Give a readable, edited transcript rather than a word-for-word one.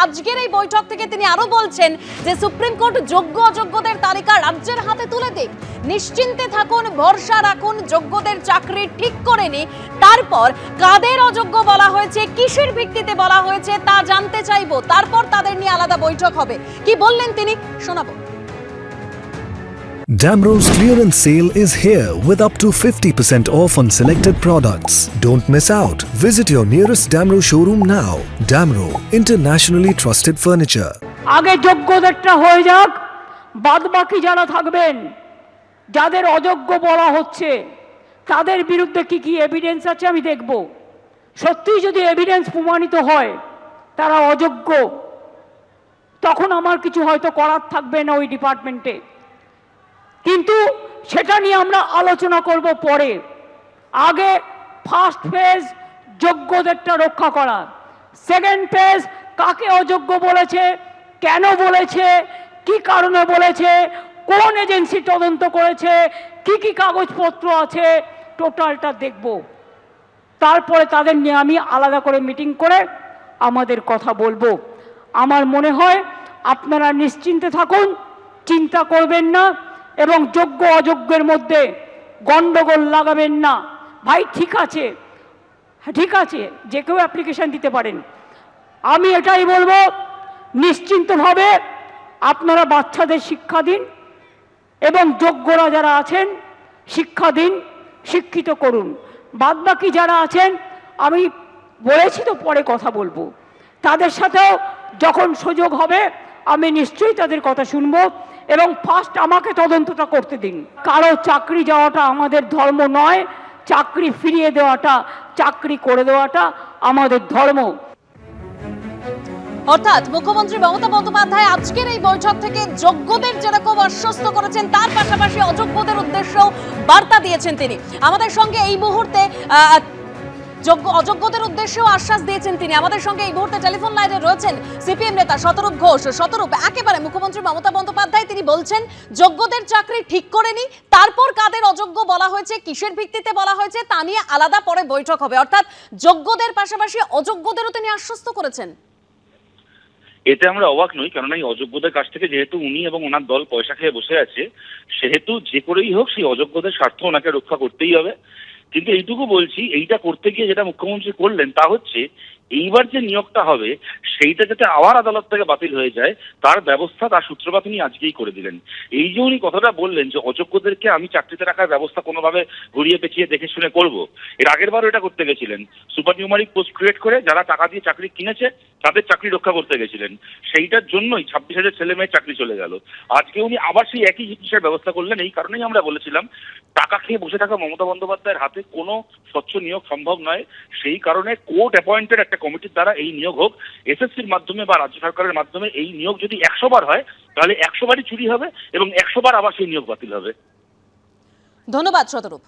আজকের এই বৈঠক থেকে তিনি আরো বলছেন যে সুপ্রিম কোর্ট যোগ্য অযোগ্যদের তালিকা রাজ্যের হাতে তুলে দিক, নিশ্চিন্তে থাকুন, ভরসা রাখুন, যোগ্যদের চাকরি ঠিক করে নি, তারপর কাদের অযোগ্য বলা হয়েছে, কিসের ভিত্তিতে বলা হয়েছে তা জানতে চাইবো, তারপর তাদের নিয়ে আলাদা বৈঠক হবে। কি বললেন তিনি, শোনাবো। Damro's clearance sale is here with up to 50% off on selected products. Don't miss out. Visit your nearest Damro showroom now. Damro, internationally trusted furniture. আগে যোগ্যদেরটা হয়ে যাক, বাদ বাকি যারা থাকবেন, যাদের অযোগ্য বলা হচ্ছে তাদের বিরুদ্ধে কি কি এভিডেন্স আছে আমি দেখব। সত্যিই যদি এভিডেন্স প্রমাণিত হয় তারা অযোগ্য, তখন আমার কিছু হয়তো করার থাকবে না ওই ডিপার্টমেন্টে, কিন্তু সেটা নিয়ে আমরা আলোচনা করব পরে। আগে ফার্স্ট ফেজ যোগ্যদেরটা রক্ষা করা, সেকেন্ড ফেজ কাকে অযোগ্য বলেছে, কেন বলেছে, কি কারণে বলেছে, কোন এজেন্সি তদন্ত করেছে, কি কি কাগজপত্র আছে, টোটালটা দেখব। তারপরে তাদের নিয়ে আমি আলাদা করে মিটিং করে আমাদের কথা বলবো। আমার মনে হয় আপনারা নিশ্চিন্তে থাকুন, চিন্তা করবেন না এবং যোগ্য অযোগ্যের মধ্যে গন্ডগোল লাগাবেন না। ভাই ঠিক আছে, ঠিক আছে, যে কেউ অ্যাপ্লিকেশন দিতে পারেন। আমি এটাই বলবো, নিশ্চিন্তভাবে আপনারা বাচ্চাদের শিক্ষা দিন এবং যোগ্যরা যারা আছেন শিক্ষা দিন, শিক্ষিত করুন। বাদবাকি যারা আছেন আমি বলেছি তো পরে কথা বলবো, তাদের সাথেও যখন সুযোগ হবে আমি নিশ্চয়ই তাদের কথা শুনবো এবং ফার্স্ট আমাকে তদন্তটা করতে দিন। কারো চাকরি যাওয়াটা আমাদের ধর্ম নয়, চাকরি ফিরিয়ে দেওয়াটা, চাকরি করে দেওয়াটা আমাদের ধর্ম। অর্থাৎ মুখ্যমন্ত্রী মমতা বন্দ্যোপাধ্যায় আজকের এই বৈঠক থেকে যোগ্যদের যেরকম আশ্বস্ত করেছেন তার পাশাপাশি অযোগ্যদের উদ্দেশ্যেও বার্তা দিয়েছেন তিনি। আমাদের সঙ্গে এই মুহূর্তে অযোগ্যদের উদ্দেশ্যেও আশ্বাস দিয়েছেন তিনি। আমাদের সঙ্গে এই মুহূর্তে টেলিফোন লাইনে রয়েছেন সিপিএম নেতা শতরূপ ঘোষ। শতরূপ, একেবারে মুখ্যমন্ত্রী মমতা বন্দ্যোপাধ্যায় তিনি বলছেন যোগ্যদের চাকরি ঠিক করে নি, তারপর কাদের অযোগ্য বলা হয়েছে, কিসের ভিত্তিতে বলা হয়েছে তা নিয়ে আলাদা পরে বৈঠক হবে। অর্থাৎ যোগ্যদের পাশাপাশি অযোগ্যদেরও তিনি আশ্বস্ত করেছেন। এতে আমরা অবাক নই, কেননা এই অযোগ্যদের কাছ থেকে যেহেতু উনি এবং ওনার দল পয়সা খেয়ে বসে আছে, সেহেতু যে করেই হোক সেই অযোগ্যদের স্বার্থ ওনাকে রক্ষা করতেই হবে। কিন্তু এইটুকু বলছি, এইটা করতে গিয়ে যেটা মুখ্যমন্ত্রী করলেন তা হচ্ছে এইবার যে নিয়োগটা হবে সেইটা যাতে আবার আদালত থেকে বাতিল হয়ে যায় তার ব্যবস্থা, তার সূত্রপাত উনি আজকেই করে দিলেন। এই যে উনি কথাটা বললেন যে অযোগ্যদেরকে আমি চাকরিতে রাখার ব্যবস্থা কোনোভাবে ঘুরিয়ে পেঁচিয়ে দেখে শুনে করব, এর আগের বারও এটা করতে গেছিলেন। সুপার নিউমারিক পোস্ট ক্রিয়েট করে যারা টাকা দিয়ে চাকরি কিনেছে তাদের চাকরি রক্ষা করতে গেছিলেন, সেইটার জন্যই 26,000 ছেলে মেয়ের চাকরি চলে গেল। আজকে উনি আবার সেই একই জিনিসের ব্যবস্থা করলেন। এই কারণেই আমরা বলেছিলাম টাকা খেয়ে বসে থাকা মমতা বন্দ্যোপাধ্যায়ের হাতে কোনো স্বচ্ছ নিয়োগ সম্ভব নয়। সেই কারণে কোর্ট অ্যাপয়েন্টেড একটা কমিটির দ্বারা এই নিয়োগ হোক, এসএসসির মাধ্যমে বা রাজ্য সরকারের মাধ্যমে এই নিয়োগ যদি 100 বার হয় তাহলে 100 বারই চুরি হবে এবং 100 বার আবার সেই নিয়োগ বাতিল হবে। ধন্যবাদ শতরূপ।